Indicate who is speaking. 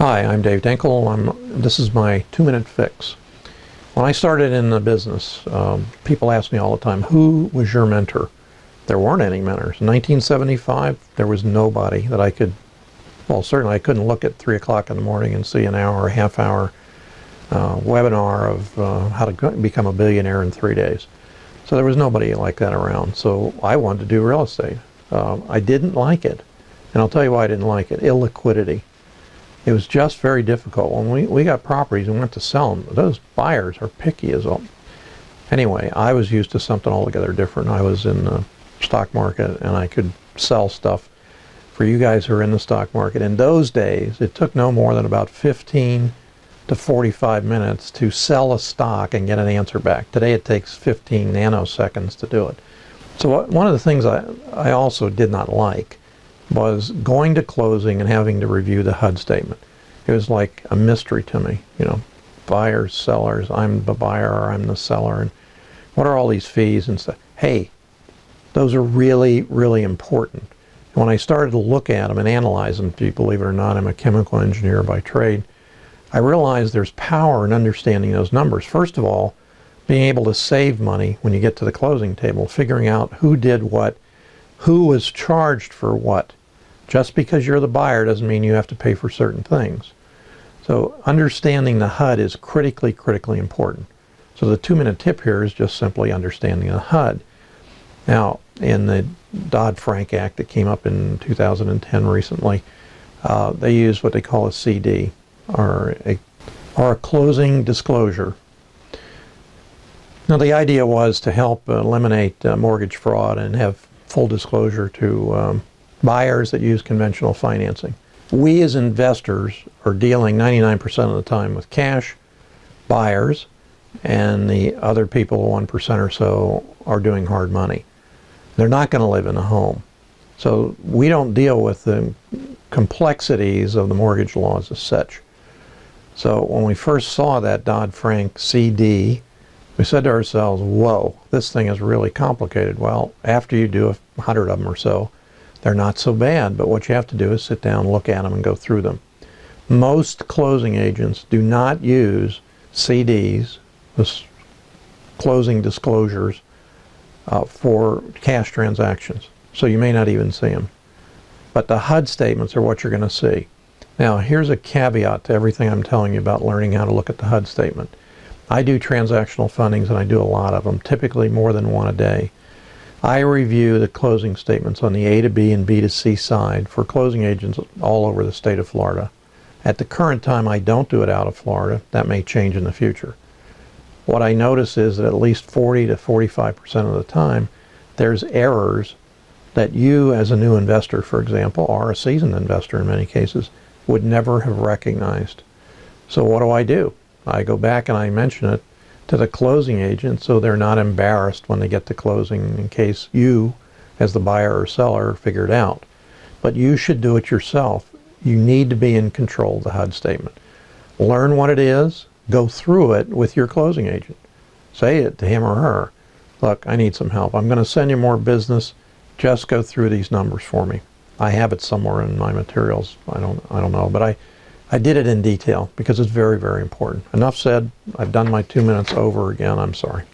Speaker 1: Hi, I'm Dave Dinkel. This is my 2-minute fix. When I started in the business, people ask me all the time, who was your mentor? There weren't any mentors. In 1975, there was nobody that I could, well, certainly I couldn't look at 3 o'clock in the morning and see an hour or half hour webinar of how to become a billionaire in 3 days. So there was nobody like that around. So I wanted to do real estate. I didn't like it. And I'll tell you why I didn't like it. Illiquidity. It was just very difficult. When we got properties and went to sell them, those buyers are picky as well. Anyway, I was used to something altogether different. I was in the stock market and I could sell stuff for you guys who are in the stock market. In those days, it took no more than about 15 to 45 minutes to sell a stock and get an answer back. Today it takes 15 nanoseconds to do it. So one of the things I also did not like was going to closing and having to review the HUD statement. It was like a mystery to me, you know, buyers, sellers, I'm the buyer or I'm the seller, and what are all these fees and stuff. Hey, those are really, really important. And when I started to look at them and analyze them, believe it or not, I'm a chemical engineer by trade, I realized there's power in understanding those numbers. First of all, being able to save money when you get to the closing table, figuring out who did what, who was charged for what. Just because you're the buyer doesn't mean you have to pay for certain things. So understanding the HUD is critically, critically important. So the 2-minute tip here is just simply understanding the HUD. Now, in the Dodd-Frank Act that came up in 2010 recently, they use what they call a CD, or a closing disclosure. Now, the idea was to help eliminate mortgage fraud and have full disclosure to buyers that use conventional financing. We as investors are dealing 99% of the time with cash buyers, and the other people, 1% or so, are doing hard money. They're not going to live in a home. So we don't deal with the complexities of the mortgage laws as such. So when we first saw that Dodd-Frank CD, we said to ourselves, whoa, this thing is really complicated. Well, after you do 100 of them or so, they're not so bad, but what you have to do is sit down, look at them, and go through them. Most closing agents do not use CDs, this closing disclosures, for cash transactions. So you may not even see them. But the HUD statements are what you're going to see. Now, here's a caveat to everything I'm telling you about learning how to look at the HUD statement. I do transactional fundings, and I do a lot of them, typically more than one a day. I review the closing statements on the A to B and B to C side for closing agents all over the state of Florida. At the current time, I don't do it out of Florida. That may change in the future. What I notice is that at least 40 to 45% of the time, there's errors that you as a new investor, for example, or a seasoned investor in many cases, would never have recognized. So what do? I go back and I mention it to the closing agent so they're not embarrassed when they get to closing in case you, as the buyer or seller, figure it out. But you should do it yourself. You need to be in control of the HUD statement. Learn what it is, go through it with your closing agent. Say it to him or her. Look, I need some help. I'm going to send you more business. Just go through these numbers for me. I have it somewhere in my materials. I don't know, but I did it in detail because it's very, very important. Enough said. I've done my 2 minutes over again. I'm sorry.